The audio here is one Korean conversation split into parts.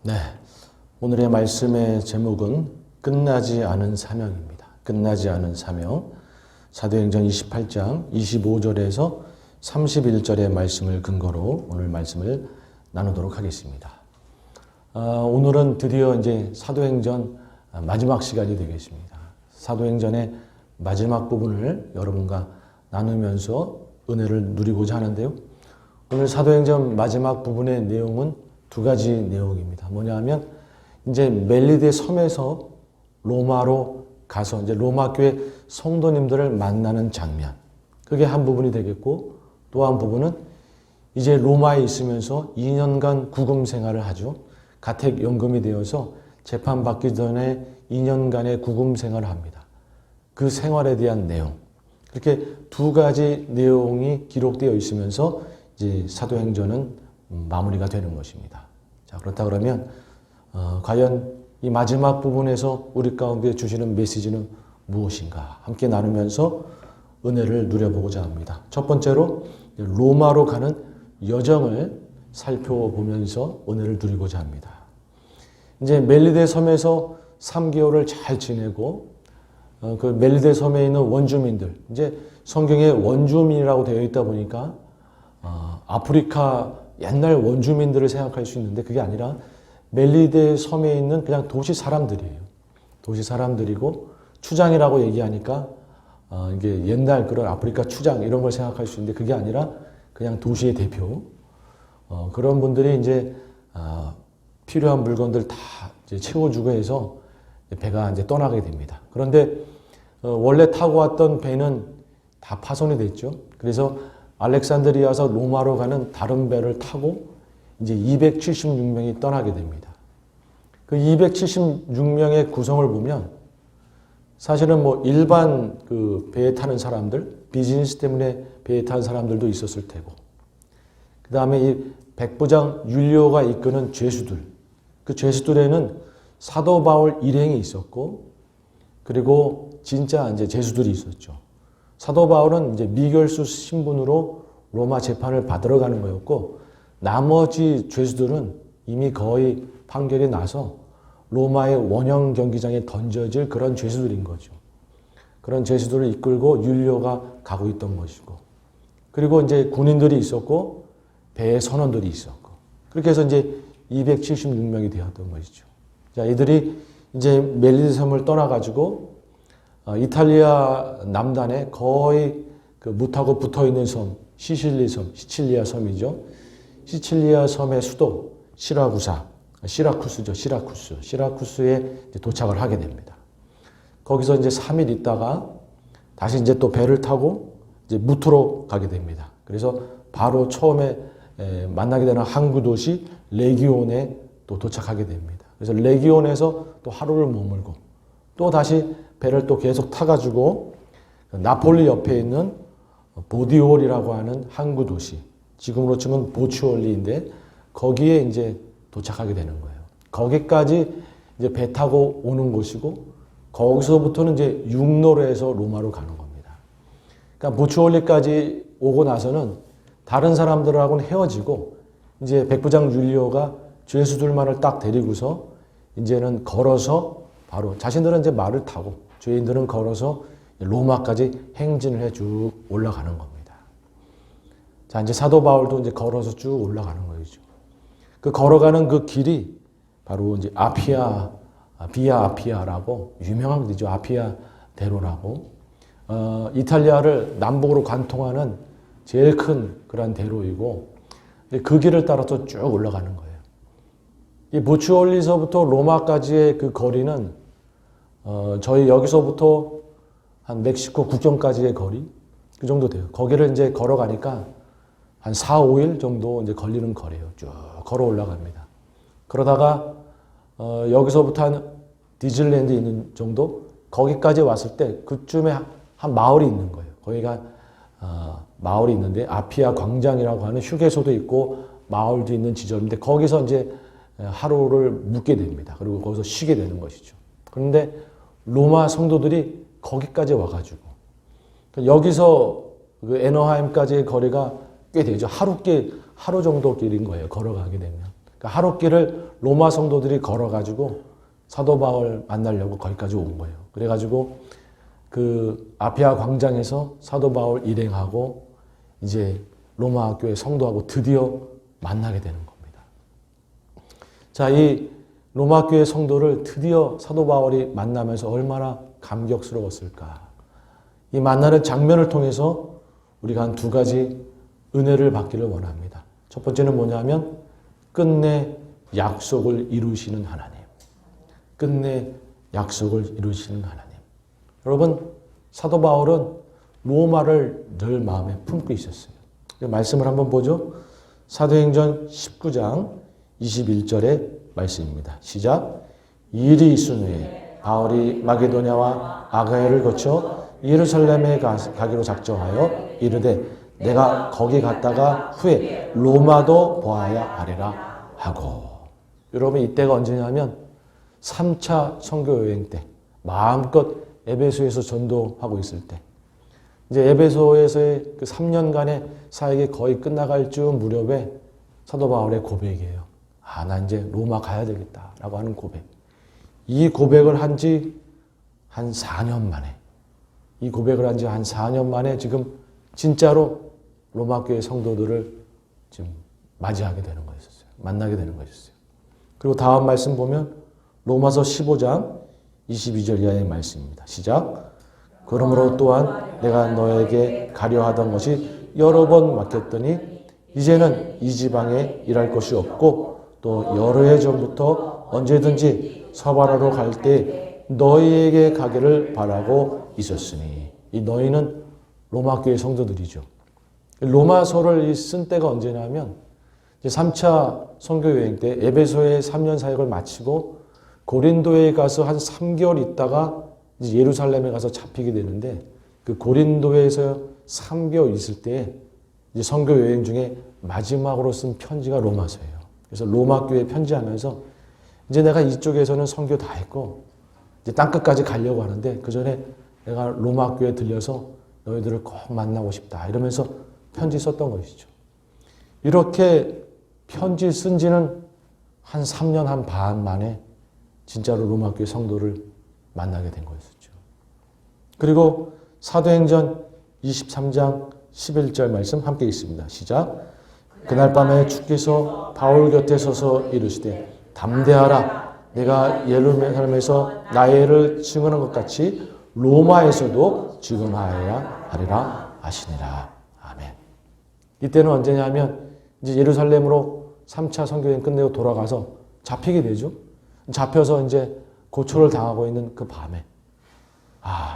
네, 오늘의 말씀의 제목은 끝나지 않은 사명입니다. 끝나지 않은 사명. 사도행전 28장 25절에서 31절의 말씀을 근거로 오늘 말씀을 나누도록 하겠습니다. 오늘은 드디어 이제 사도행전 마지막 시간이 되겠습니다. 사도행전의 마지막 부분을 여러분과 나누면서 은혜를 누리고자 하는데요. 오늘 사도행전 마지막 부분의 내용은 두 가지 내용입니다. 뭐냐 하면 이제 멜리데 섬에서 로마로 가서 이제 로마 교회 성도님들을 만나는 장면. 그게 한 부분이 되겠고 또 한 부분은 이제 로마에 있으면서 2년간 구금 생활을 하죠. 가택 연금이 되어서 재판받기 전에 2년간의 구금 생활을 합니다. 그 생활에 대한 내용. 그렇게 두 가지 내용이 기록되어 있으면서 이제 사도행전은 마무리가 되는 것입니다. 자, 그렇다 그러면 과연 이 마지막 부분에서 우리 가운데 주시는 메시지는 무엇인가 함께 나누면서 은혜를 누려보고자 합니다. 첫 번째로 로마로 가는 여정을 살펴보면서 은혜를 누리고자 합니다. 이제 멜리데 섬에서 3개월을 잘 지내고 그 멜리데 섬에 있는 원주민들, 이제 성경에 원주민이라고 되어 있다 보니까 아프리카 옛날 원주민들을 생각할 수 있는데 그게 아니라 멜리데 섬에 있는 그냥 도시 사람들이에요. 도시 사람들이고 추장이라고 얘기하니까 이게 옛날 그런 아프리카 추장 이런 걸 생각할 수 있는데 그게 아니라 그냥 도시의 대표. 그런 분들이 이제 필요한 물건들 다 이제 채워주고 해서 배가 이제 떠나게 됩니다. 그런데 원래 타고 왔던 배는 다 파손이 됐죠. 그래서 알렉산드리아에서 로마로 가는 다른 배를 타고 이제 276명이 떠나게 됩니다. 그 276명의 구성을 보면 사실은 뭐 일반 그 배에 타는 사람들, 비즈니스 때문에 배에 타는 사람들도 있었을 테고, 그 다음에 이 백부장 율리오가 이끄는 죄수들, 그 죄수들에는 사도 바울 일행이 있었고, 그리고 진짜 이제 죄수들이 있었죠. 사도 바울은 이제 미결수 신분으로 로마 재판을 받으러 가는 거였고 나머지 죄수들은 이미 거의 판결이 나서 로마의 원형 경기장에 던져질 그런 죄수들인 거죠. 그런 죄수들을 이끌고 율리오가 가고 있던 것이고 그리고 이제 군인들이 있었고 배의 선원들이 있었고 그렇게 해서 이제 276명이 되었던 것이죠. 자, 이들이 이제 멜리데 섬을 떠나가지고 이탈리아 남단에 거의 그 못하고 붙어 있는 섬, 시칠리아 섬이죠. 시칠리아 섬의 수도 시라쿠스에 도착을 하게 됩니다. 거기서 이제 3일 있다가 다시 이제 또 배를 타고 이제 무토로 가게 됩니다. 그래서 바로 처음에 만나게 되는 항구 도시 레기온에 또 도착하게 됩니다. 그래서 레기온에서 또 하루를 머물고 또 다시 배를 또 계속 타가지고 나폴리 옆에 있는 보디올이라고 하는 항구 도시, 지금으로 치면 보치올리인데 거기에 이제 도착하게 되는 거예요. 거기까지 이제 배 타고 오는 곳이고 거기서부터는 이제 육로로 해서 로마로 가는 겁니다. 그러니까 보치올리까지 오고 나서는 다른 사람들하고는 헤어지고 이제 백부장 율리오가 죄수들만을 딱 데리고서 이제는 걸어서 바로 자신들은 이제 말을 타고 죄인들은 걸어서 로마까지 행진을 해 쭉 올라가는 겁니다. 자, 이제 사도 바울도 이제 걸어서 쭉 올라가는 거죠. 그 걸어가는 그 길이 바로 이제 비아 아피아라고 유명한 길이죠. 아피아 대로라고. 이탈리아를 남북으로 관통하는 제일 큰 그런 대로이고 그 길을 따라서 쭉 올라가는 거예요. 이 보치올리서부터 로마까지의 그 거리는 저희 여기서부터 한 멕시코 국경까지의 거리 그 정도 돼요. 거기를 이제 걸어가니까 한 4, 5일 정도 이제 걸리는 거리예요. 쭉 걸어 올라갑니다. 그러다가 여기서부터 한 디즈니랜드 있는 정도 거기까지 왔을 때 그쯤에 한 마을이 있는 거예요. 거기가 마을이 있는데 아피아 광장이라고 하는 휴게소도 있고 마을도 있는 지점인데 거기서 이제 하루를 묵게 됩니다. 그리고 거기서 쉬게 되는 것이죠. 그런데 로마 성도들이 거기까지 와가지고 여기서 그 애너하임까지의 거리가 꽤 되죠. 하루 정도 길인 거예요. 걸어가게 되면. 그러니까 하루길을 로마 성도들이 걸어가지고 사도 바울 만나려고 거기까지 온 거예요. 그래가지고 그 아피아 광장에서 사도 바울 일행하고 이제 로마 교회 성도하고 드디어 만나게 되는 겁니다. 자, 이 로마 교회 성도를 드디어 사도 바울이 만나면서 얼마나 감격스러웠을까. 이 만나는 장면을 통해서 우리가 한 두 가지 은혜를 받기를 원합니다. 첫 번째는 뭐냐면 끝내 약속을 이루시는 하나님. 끝내 약속을 이루시는 하나님. 여러분, 사도 바울은 로마를 늘 마음에 품고 있었어요. 말씀을 한번 보죠. 사도행전 19장 21절의 말씀입니다. 시작. 일이 있은 후에 바울이 마게도냐와 아가야를 거쳐 예루살렘에 가기로 작정하여 이르되 내가 거기 갔다가 후에 로마도 보아야 하리라 하고. 여러분, 이때가 언제냐면 3차 선교 여행 때 마음껏 에베소에서 전도하고 있을 때, 이제 에베소에서의 그 3년간의 사역이 거의 끝나갈 즈음 무렵에 사도 바울의 고백이에요. 아, 나 이제 로마 가야 되겠다라고 하는 고백. 이 고백을 한 지 한 4년 만에, 이 고백을 한 지 한 4년 만에 지금 진짜로 로마 교회 성도들을 지금 맞이하게 되는 거였어요. 만나게 되는 거였어요. 그리고 다음 말씀 보면 로마서 15장 22절 이하의 말씀입니다. 시작. 그러므로 또한 내가 너에게 가려 하던 것이 여러 번 맡겼더니 이제는 이 지방에 일할 것이 없고 또 여러 해 전부터 언제든지 서바라로 갈 때 너희에게 가기를 바라고 있었으니. 이 너희는 로마 교회 성도들이죠. 로마서를 쓴 때가 언제냐면 3차 선교 여행 때 에베소에 3년 사역을 마치고 고린도에 가서 한 3개월 있다가 이제 예루살렘에 가서 잡히게 되는데, 그 고린도에서 3개월 있을 때 이제 선교 여행 중에 마지막으로 쓴 편지가 로마서예요. 그래서 로마 교회 편지하면서 이제 내가 이쪽에서는 선교 다 했고 이제 땅끝까지 가려고 하는데 그 전에 내가 로마 교회 들려서 너희들을 꼭 만나고 싶다 이러면서 편지 썼던 것이죠. 이렇게 편지 쓴 지는 한 3년 한 반 만에 진짜로 로마 교회 성도를 만나게 된 거였었죠. 그리고 사도행전 23장 11절 말씀 함께 있습니다. 시작. 그날 밤에 주께서 바울 곁에 서서 이르시되 담대하라. 내가 예루살렘에서 나의 일을 증언한 것 같이 로마에서도 증언하여야 하리라 하시니라. 아멘. 이때는 언제냐면 이제 예루살렘으로 3차 선교여행 끝내고 돌아가서 잡히게 되죠. 잡혀서 이제 고초를 당하고 있는 그 밤에,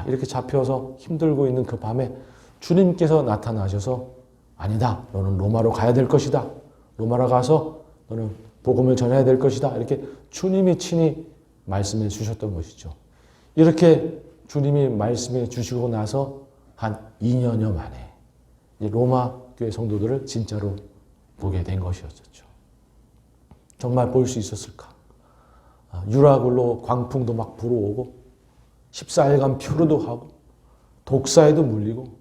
이렇게 잡혀서 힘들고 있는 그 밤에 주님께서 나타나셔서 아니다. 너는 로마로 가야 될 것이다. 로마로 가서 너는 복음을 전해야 될 것이다. 이렇게 주님이 친히 말씀해 주셨던 것이죠. 이렇게 주님이 말씀해 주시고 나서 한 2년여 만에 로마 교회 성도들을 진짜로 보게 된 것이었죠. 정말 볼 수 있었을까? 유라굴로 광풍도 막 불어오고 14일간 표류도 하고 독사에도 물리고,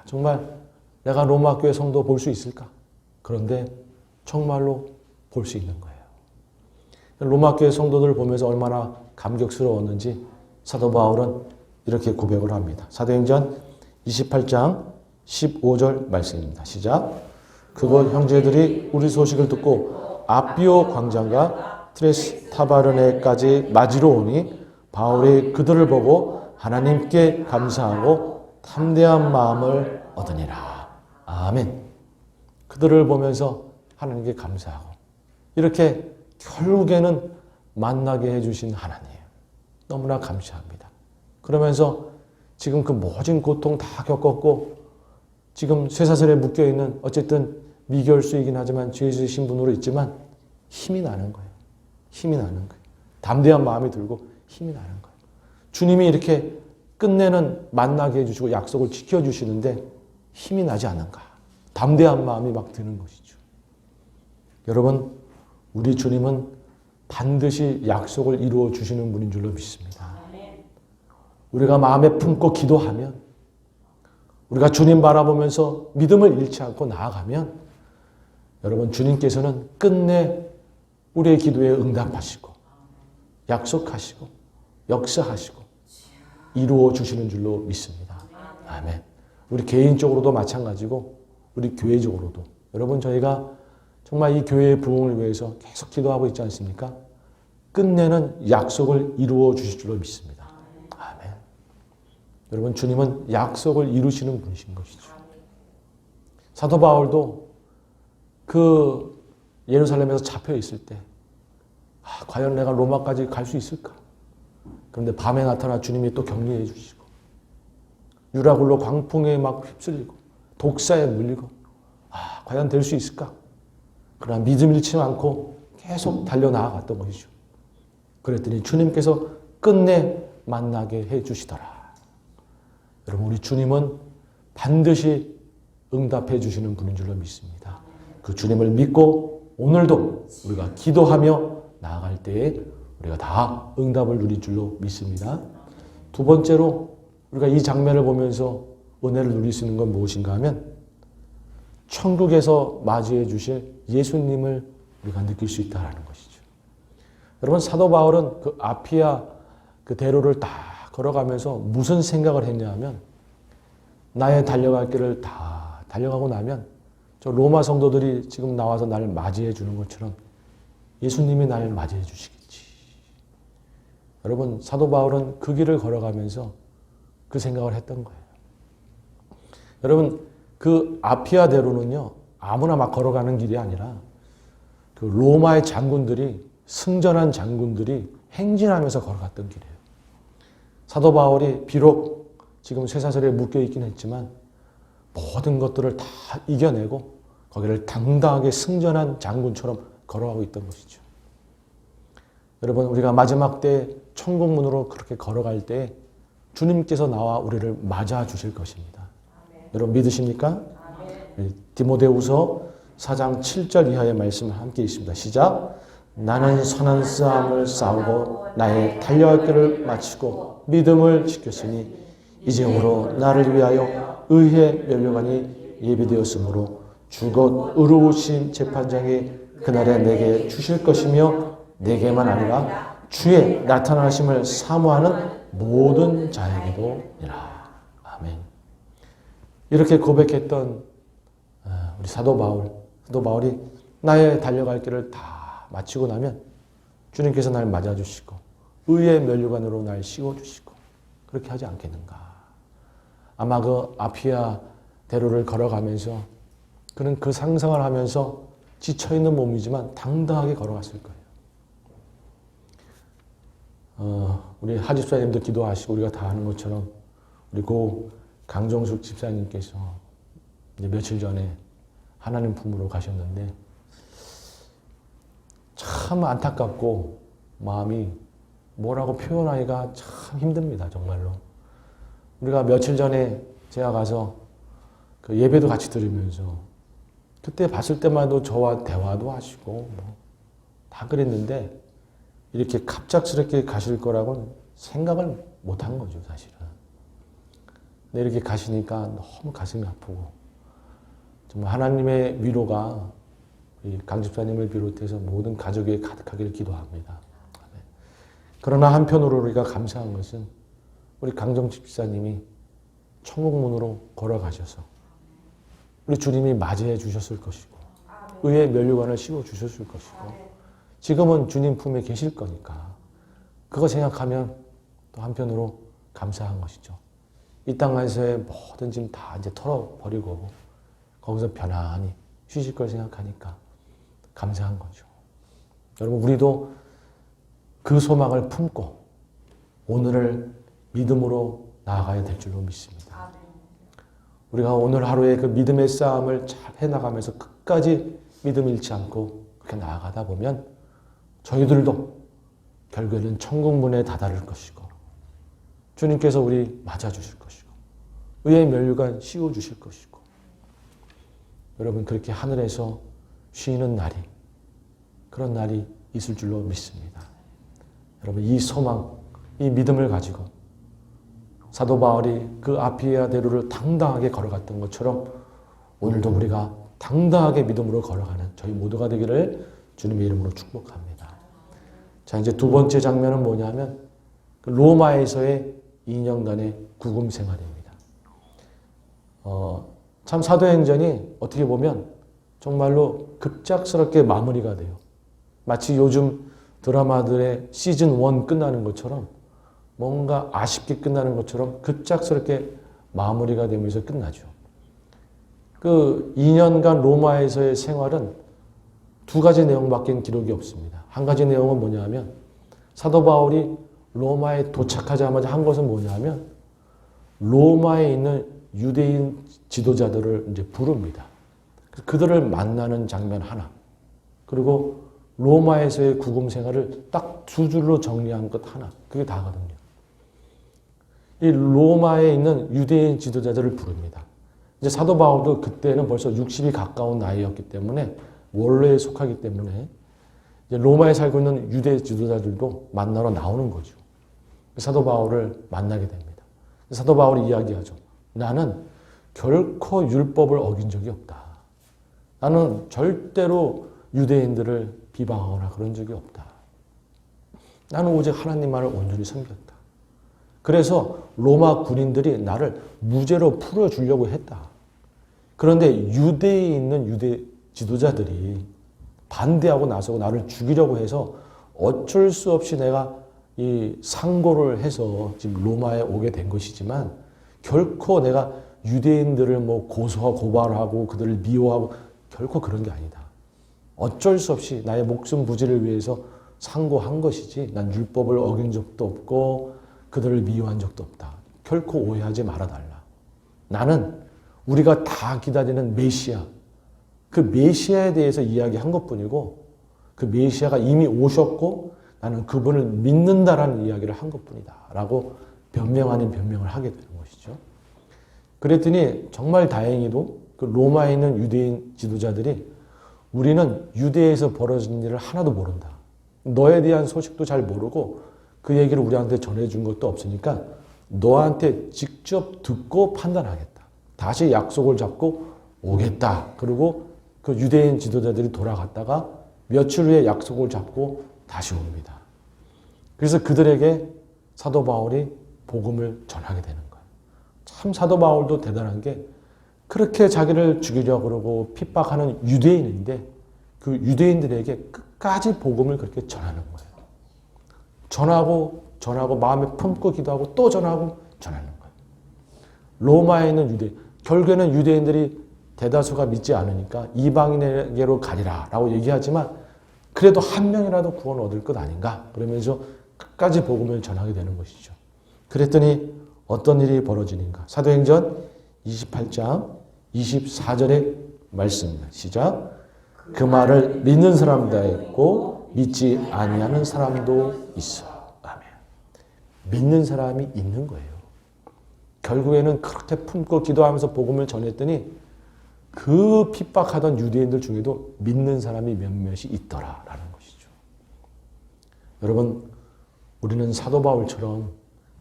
정말 내가 로마 교회 성도 볼 수 있을까? 그런데 정말로 볼 수 있는 거예요. 로마 교회 성도들을 보면서 얼마나 감격스러웠는지 사도 바울은 이렇게 고백을 합니다. 사도행전 28장 15절 말씀입니다. 시작. 그곳 형제들이 우리 소식을 듣고 아비오 광장과 트레스 타바르네까지 맞이러 오니 바울이 그들을 보고 하나님께 감사하고 담대한 마음을 얻으니라. 아멘. 그들을 보면서 하나님께 감사하고, 이렇게 결국에는 만나게 해주신 하나님 너무나 감사합니다. 그러면서 지금 그 모진 고통 다 겪었고 지금 쇠사슬에 묶여있는, 어쨌든 미결수이긴 하지만 죄의 신분으로 있지만 힘이 나는 거예요. 힘이 나는 거예요. 담대한 마음이 들고 힘이 나는 거예요. 주님이 이렇게 끝내는 만나게 해주시고 약속을 지켜주시는데 힘이 나지 않는가? 담대한 마음이 막 드는 것이죠. 여러분, 우리 주님은 반드시 약속을 이루어 주시는 분인 줄로 믿습니다. 우리가 마음에 품고 기도하면, 우리가 주님 바라보면서 믿음을 잃지 않고 나아가면 여러분, 주님께서는 끝내 우리의 기도에 응답하시고 약속하시고 역사하시고 이루어 주시는 줄로 믿습니다. 아멘. 우리 개인적으로도 마찬가지고 우리 교회적으로도 여러분 저희가 정말 이 교회의 부흥을 위해서 계속 기도하고 있지 않습니까? 끝내는 약속을 이루어 주실 줄로 믿습니다. 아멘. 여러분 주님은 약속을 이루시는 분이신 것이죠. 사도 바울도 그 예루살렘에서 잡혀 있을 때 과연 내가 로마까지 갈 수 있을까? 그런데 밤에 나타나 주님이 또 격려해 주시고 유라굴로 광풍에 막 휩쓸리고 독사에 물리고 과연 될 수 있을까? 그러나 믿음 잃지 않고 계속 달려나아갔던 것이죠. 그랬더니 주님께서 끝내 만나게 해 주시더라. 여러분 우리 주님은 반드시 응답해 주시는 분인 줄로 믿습니다. 그 주님을 믿고 오늘도 우리가 기도하며 나아갈 때에 우리가 다 응답을 누릴 줄로 믿습니다. 두 번째로 우리가 이 장면을 보면서 은혜를 누릴 수 있는 건 무엇인가 하면 천국에서 맞이해 주실 예수님을 우리가 느낄 수 있다는 것이죠. 여러분 사도 바울은 그 아피아 그 대로를 다 걸어가면서 무슨 생각을 했냐 하면 나의 달려갈 길을 다 달려가고 나면 저 로마 성도들이 지금 나와서 나를 맞이해 주는 것처럼 예수님이 나를 맞이해 주시겠지. 여러분 사도 바울은 그 길을 걸어가면서 그 생각을 했던 거예요. 여러분 그 아피아 대로는요 아무나 막 걸어가는 길이 아니라 그 로마의 장군들이 승전한 장군들이 행진하면서 걸어갔던 길이에요. 사도 바울이 비록 지금 쇠사슬에 묶여 있긴 했지만 모든 것들을 다 이겨내고 거기를 당당하게 승전한 장군처럼 걸어가고 있던 것이죠. 여러분 우리가 마지막 때 천국문으로 그렇게 걸어갈 때 주님께서 나와 우리를 맞아 주실 것입니다. 아멘. 여러분 믿으십니까? 아멘. 디모데후서 4장 7절 이하의 말씀을 함께 있습니다. 시작. 나는 선한 싸움을 싸우고 나의 달려갈 길을 마치고 믿음을 지켰으니 이제후로 나를 위하여 의의 면류관이 예비되었으므로 주곧 의로우신 재판장이 그날에 내게 주실 것이며 내게만 아니라 주의 나타나심을 사모하는 모든 자에게도니라. 아멘. 이렇게 고백했던 우리 사도 바울이 나의 달려갈 길을 다 마치고 나면 주님께서 날 맞아주시고 의의 면류관으로 날 씌워주시고 그렇게 하지 않겠는가. 아마 그 아피아 대로를 걸어가면서 그는 그 상상을 하면서 지쳐있는 몸이지만 당당하게 걸어갔을 거예요. 우리 하 집사님도 기도하시고 우리가 다 아는 것처럼 우리 고 강정숙 집사님께서 이제 며칠 전에 하나님 품으로 가셨는데 참 안타깝고 마음이 뭐라고 표현하기가 참 힘듭니다. 정말로. 우리가 며칠 전에 제가 가서 그 예배도 같이 들으면서 그때 봤을 때만 해도 저와 대화도 하시고 뭐 다 그랬는데 이렇게 갑작스럽게 가실 거라고는 생각을 못한 거죠, 사실은. 근데 이렇게 가시니까 너무 가슴이 아프고 정말 하나님의 위로가 강 집사님을 비롯해서 모든 가족에 가득하기를 기도합니다. 그러나 한편으로 우리가 감사한 것은 우리 강정집 집사님이 천국문으로 걸어가셔서 우리 주님이 맞이해 주셨을 것이고 의의 면류관을 씌워 주셨을 것이고 지금은 주님 품에 계실 거니까 그거 생각하면 또 한편으로 감사한 것이죠. 이 땅에서의 모든 짐 다 이제 털어버리고 거기서 편안히 쉬실 걸 생각하니까 감사한 거죠. 여러분 우리도 그 소망을 품고 오늘을 믿음으로 나아가야 될 줄로 믿습니다. 우리가 오늘 하루의 그 믿음의 싸움을 잘 해나가면서 끝까지 믿음 잃지 않고 그렇게 나아가다 보면 저희들도 결국에는 천국문에 다다를 것이고 주님께서 우리 맞아주실 것이고 의의 면류관 씌워주실 것이고 여러분 그렇게 하늘에서 쉬는 날이 그런 날이 있을 줄로 믿습니다. 여러분 이 소망, 이 믿음을 가지고 사도 바울이 그 아피아 대로를 당당하게 걸어갔던 것처럼 오늘도 우리가 당당하게 믿음으로 걸어가는 저희 모두가 되기를 주님의 이름으로 축복합니다. 자, 이제 두 번째 장면은 뭐냐면 로마에서의 2년간의 구금 생활입니다. 참 사도행전이 어떻게 보면 정말로 급작스럽게 마무리가 돼요. 마치 요즘 드라마들의 시즌 1 끝나는 것처럼 뭔가 아쉽게 끝나는 것처럼 급작스럽게 마무리가 되면서 끝나죠. 그 2년간 로마에서의 생활은 두 가지 내용밖에 기록이 없습니다. 한 가지 내용은 뭐냐면 사도 바울이 로마에 도착하자마자 한 것은 뭐냐면 로마에 있는 유대인 지도자들을 이제 부릅니다. 그들을 만나는 장면 하나. 그리고 로마에서의 구금 생활을 딱 두 줄로 정리한 것 하나. 그게 다거든요. 이 로마에 있는 유대인 지도자들을 부릅니다. 이제 사도 바울도 그때는 벌써 60이 가까운 나이였기 때문에 원로에 속하기 때문에 이제 로마에 살고 있는 유대 지도자들도 만나러 나오는 거죠. 사도 바울을 만나게 됩니다. 사도 바울이 이야기하죠. 나는 결코 율법을 어긴 적이 없다. 나는 절대로 유대인들을 비방하거나 그런 적이 없다. 나는 오직 하나님 말을 온전히 섬겼다. 그래서 로마 군인들이 나를 무죄로 풀어주려고 했다. 그런데 유대에 있는 유대 지도자들이 반대하고 나서고 나를 죽이려고 해서 어쩔 수 없이 내가 이 상고를 해서 지금 로마에 오게 된 것이지만 결코 내가 유대인들을 뭐 고소하고 고발하고 그들을 미워하고 결코 그런 게 아니다. 어쩔 수 없이 나의 목숨 부지를 위해서 상고한 것이지 난 율법을 어긴 적도 없고 그들을 미워한 적도 없다. 결코 오해하지 말아달라. 나는 우리가 다 기다리는 메시아, 그 메시아에 대해서 이야기한 것뿐이고 그 메시아가 이미 오셨고 나는 그분을 믿는다라는 이야기를 한 것뿐이다. 라고 변명 아닌 변명을 하게 되는 것이죠. 그랬더니 정말 다행히도 그 로마에 있는 유대인 지도자들이 우리는 유대에서 벌어진 일을 하나도 모른다. 너에 대한 소식도 잘 모르고 그 얘기를 우리한테 전해준 것도 없으니까 너한테 직접 듣고 판단하겠다. 다시 약속을 잡고 오겠다. 그리고 그 유대인 지도자들이 돌아갔다가 며칠 후에 약속을 잡고 다시 옵니다. 그래서 그들에게 사도 바울이 복음을 전하게 되는 거예요. 참 사도 바울도 대단한 게 그렇게 자기를 죽이려고 그러고 핍박하는 유대인인데 그 유대인들에게 끝까지 복음을 그렇게 전하는 거예요. 전하고 마음에 품고 기도하고 또 전하고 전하는 거예요. 로마에 있는 유대인, 결국에는 유대인들이 대다수가 믿지 않으니까 이방인에게로 가리라 라고 얘기하지만 그래도 한 명이라도 구원 얻을 것 아닌가 그러면서 끝까지 복음을 전하게 되는 것이죠. 그랬더니 어떤 일이 벌어지는가. 사도행전 28장 24절의 말씀입니다. 시작. 그 말을 믿는 사람도 있고 믿지 아니하는 사람도 있어. 아멘. 믿는 사람이 있는 거예요. 결국에는 그렇게 품고 기도하면서 복음을 전했더니 그 핍박하던 유대인들 중에도 믿는 사람이 몇몇이 있더라라는 것이죠. 여러분, 우리는 사도 바울처럼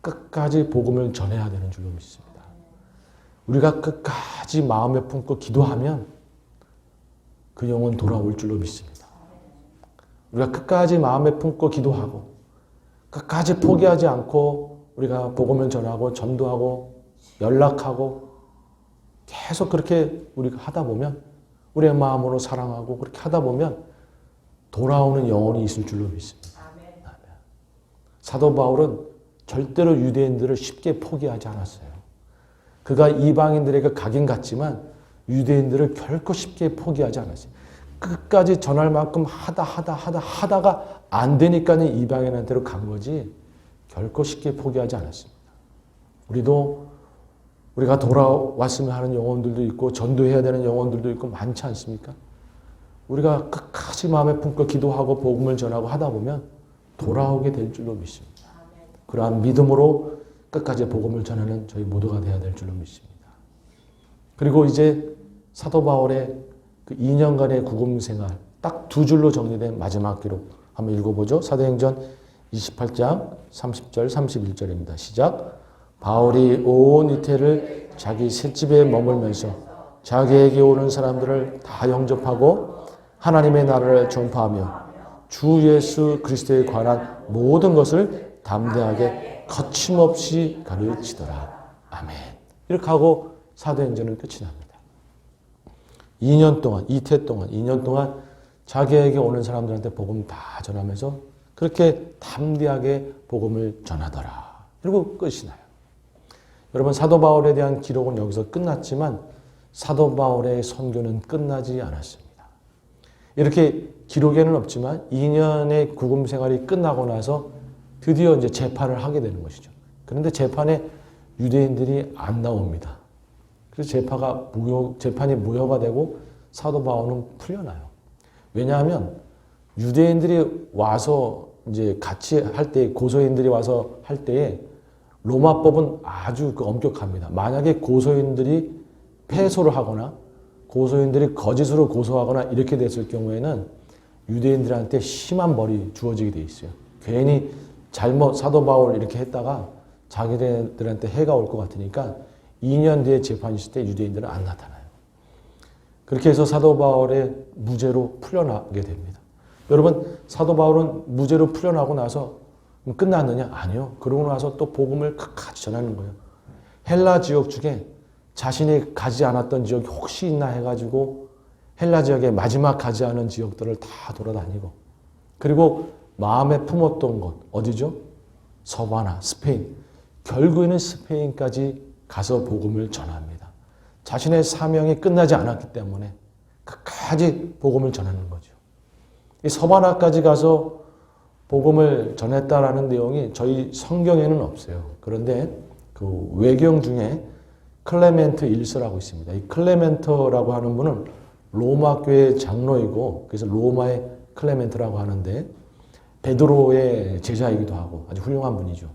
끝까지 복음을 전해야 되는 줄로 믿습니다. 우리가 끝까지 마음에 품고 기도하면 그 영혼 돌아올 줄로 믿습니다. 우리가 끝까지 마음에 품고 기도하고 끝까지 포기하지 않고 우리가 복음을 전하고 전도하고 연락하고 계속 그렇게 우리가 하다 보면 우리의 마음으로 사랑하고 그렇게 하다 보면 돌아오는 영혼이 있을 줄로 믿습니다. 아멘. 사도 바울은 절대로 유대인들을 쉽게 포기하지 않았어요. 그가 이방인들에게 각인 같지만 유대인들을 결코 쉽게 포기하지 않았어요. 끝까지 전할 만큼 하다가 안 되니까는 이방인한테로 간 거지 결코 쉽게 포기하지 않았습니다. 우리가 돌아왔으면 하는 영혼들도 있고 전도해야 되는 영혼들도 있고 많지 않습니까? 우리가 끝까지 마음에 품고 기도하고 복음을 전하고 하다 보면 돌아오게 될 줄로 믿습니다. 그러한 믿음으로 끝까지 복음을 전하는 저희 모두가 되어야 될 줄로 믿습니다. 그리고 이제 사도 바울의 그 2년간의 구금 생활 딱 두 줄로 정리된 마지막 기록 한번 읽어보죠. 사도행전 28장 30절 31절입니다. 시작. 바울이 온 이태를 자기 셋집에 머물면서 자기에게 오는 사람들을 다 영접하고 하나님의 나라를 전파하며 주 예수 그리스도에 관한 모든 것을 담대하게 거침없이 가르치더라. 아멘. 이렇게 하고 사도행전은 끝이 납니다. 2년 동안, 이태 동안, 2년 동안 자기에게 오는 사람들한테 복음 다 전하면서 그렇게 담대하게 복음을 전하더라. 그리고 끝이 나요. 여러분, 사도 바울에 대한 기록은 여기서 끝났지만 사도 바울의 선교는 끝나지 않았습니다. 이렇게 기록에는 없지만 2년의 구금 생활이 끝나고 나서 드디어 이제 재판을 하게 되는 것이죠. 그런데 재판에 유대인들이 안 나옵니다. 그래서 재판이 무효가 되고 사도 바울은 풀려나요. 왜냐하면 유대인들이 와서 이제 같이 할 때, 고소인들이 와서 할 때에 로마법은 아주 엄격합니다. 만약에 고소인들이 패소를 하거나 고소인들이 거짓으로 고소하거나 이렇게 됐을 경우에는 유대인들한테 심한 벌이 주어지게 돼 있어요. 괜히 잘못 사도 바울 이렇게 했다가 자기들한테 해가 올 것 같으니까 2년 뒤에 재판이 있을 때 유대인들은 안 나타나요. 그렇게 해서 사도 바울의 무죄로 풀려나게 됩니다. 여러분, 사도 바울은 무죄로 풀려나고 나서 끝났느냐? 아니요. 그러고 나서 또 복음을 끝까지 전하는 거예요. 헬라 지역 중에 자신이 가지 않았던 지역이 혹시 있나 해가지고 헬라 지역의 마지막 가지 않은 지역들을 다 돌아다니고, 그리고 마음에 품었던 곳 어디죠? 서바나, 스페인. 결국에는 스페인까지 가서 복음을 전합니다. 자신의 사명이 끝나지 않았기 때문에 끝까지 복음을 전하는 거죠. 이 서바나까지 가서 복음을 전했다라는 내용이 저희 성경에는 없어요. 그런데 그 외경 중에 클레멘트 1서라고 있습니다. 이 클레멘트라고 하는 분은 로마 교회 장로이고, 그래서 로마의 클레멘트라고 하는데 베드로의 제자이기도 하고 아주 훌륭한 분이죠.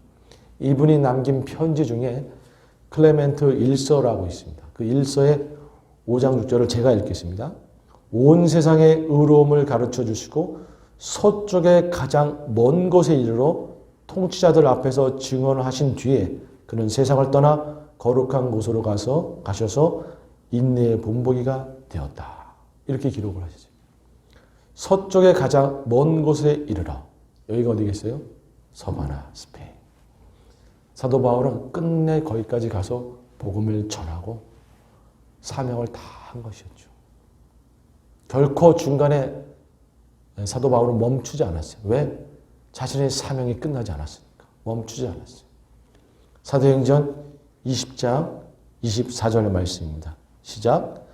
이분이 남긴 편지 중에 클레멘트 1서라고 있습니다. 그 1서의 5장 6절을 제가 읽겠습니다. 온 세상의 의로움을 가르쳐 주시고 서쪽의 가장 먼 곳에 이르러 통치자들 앞에서 증언하신 뒤에 그는 세상을 떠나 거룩한 곳으로 가셔서 인내의 본보기가 되었다. 이렇게 기록을 하시죠. 서쪽의 가장 먼 곳에 이르러. 여기가 어디겠어요? 서바나, 스페인. 사도 바울은 끝내 거기까지 가서 복음을 전하고 사명을 다 한 것이었죠. 결코 중간에 사도 바울은 멈추지 않았어요. 왜? 자신의 사명이 끝나지 않았으니까. 멈추지 않았어요. 사도행전 20장 24절의 말씀입니다. 시작.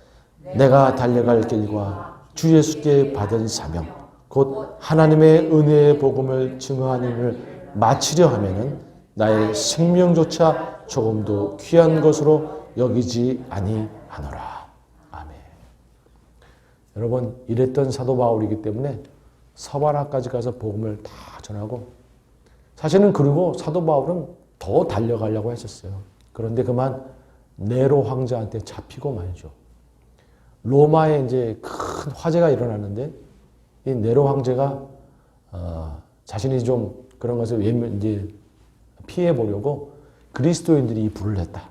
내가 달려갈 길과 주 예수께 받은 사명 곧 하나님의 은혜의 복음을 증거하는 일을 마치려 하면은 나의 생명조차 조금도 귀한 것으로 여기지 아니하노라. 아멘. 여러분, 이랬던 사도 바울이기 때문에 서바나까지 가서 복음을 다 전하고, 사실은 그리고 사도 바울은 더 달려가려고 했었어요. 그런데 그만 네로 황제한테 잡히고 말죠. 로마에 이제 큰 화재가 일어났는데 이 네로 황제가 자신이 좀 그런 것을 이제 피해 보려고 그리스도인들이 이 불을 냈다.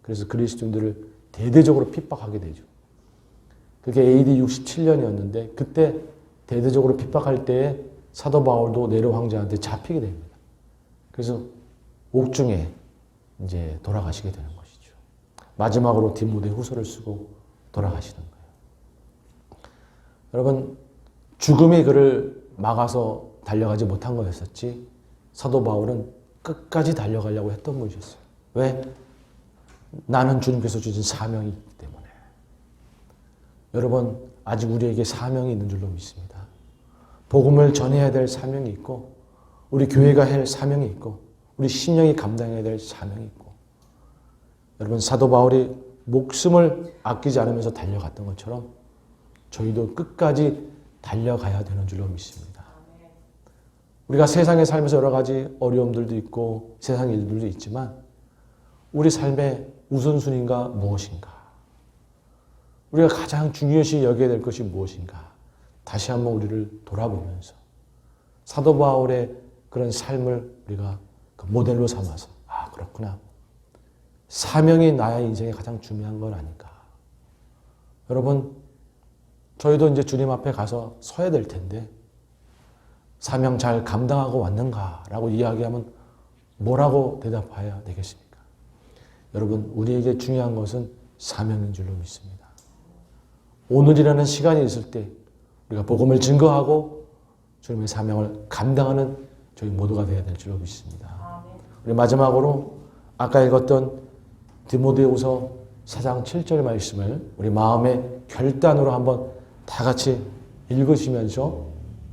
그래서 그리스도인들을 대대적으로 핍박하게 되죠. 그게 AD 67년이었는데 그때 대대적으로 핍박할 때에 사도 바울도 네로 황제한테 잡히게 됩니다. 그래서 옥중에 이제 돌아가시게 되는 것이죠. 마지막으로 디모데 후서를 쓰고 돌아가시는 거예요. 여러분, 죽음이 그를 막아서 달려가지 못한 거였었지 사도 바울은 끝까지 달려가려고 했던 분이셨어요. 왜? 나는 주님께서 주신 사명이 있기 때문에. 여러분, 아직 우리에게 사명이 있는 줄로 믿습니다. 복음을 전해야 될 사명이 있고, 우리 교회가 할 사명이 있고, 우리 신령이 감당해야 될 사명이 있고, 여러분, 사도 바울이 목숨을 아끼지 않으면서 달려갔던 것처럼 저희도 끝까지 달려가야 되는 줄로 믿습니다. 우리가 세상에 살면서 여러 가지 어려움들도 있고 세상 일들도 있지만 우리 삶의 우선순위가 무엇인가? 우리가 가장 중요시 여겨야 될 것이 무엇인가? 다시 한번 우리를 돌아보면서 사도 바울의 그런 삶을 우리가 그 모델로 삼아서 그렇구나. 사명이 나의 인생에 가장 중요한 건 아닌가. 여러분, 저희도 이제 주님 앞에 가서 서야 될 텐데 사명 잘 감당하고 왔는가라고 이야기하면 뭐라고 대답해야 되겠습니까? 여러분, 우리에게 중요한 것은 사명인 줄로 믿습니다. 오늘이라는 시간이 있을 때 우리가 복음을 증거하고 주님의 사명을 감당하는 저희 모두가 되어야 될 줄로 믿습니다. 우리 마지막으로 아까 읽었던 디모데후서 4장 7절 말씀을 우리 마음의 결단으로 한번 다 같이 읽으시면서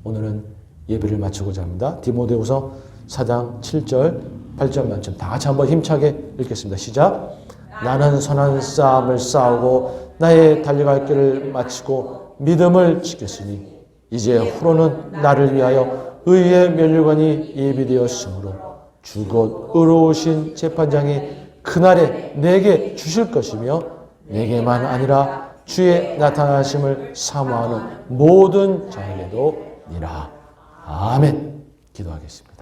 오늘은 예배를 마치고자 합니다. 디모데후서 4장 7절 8절 만점 다 같이 한번 힘차게 읽겠습니다. 시작. 나는 선한 싸움을 싸우고 나의 달려갈 길을 마치고 믿음을 지켰으니 이제 후로는 나를 위하여 의의 면류관이 예비되었으므로 주 곧 의로우신 재판장이 그날에 내게 주실 것이며 내게만 아니라 주의 나타나심을 사모하는 모든 자에게도 니라. 아멘. 기도하겠습니다.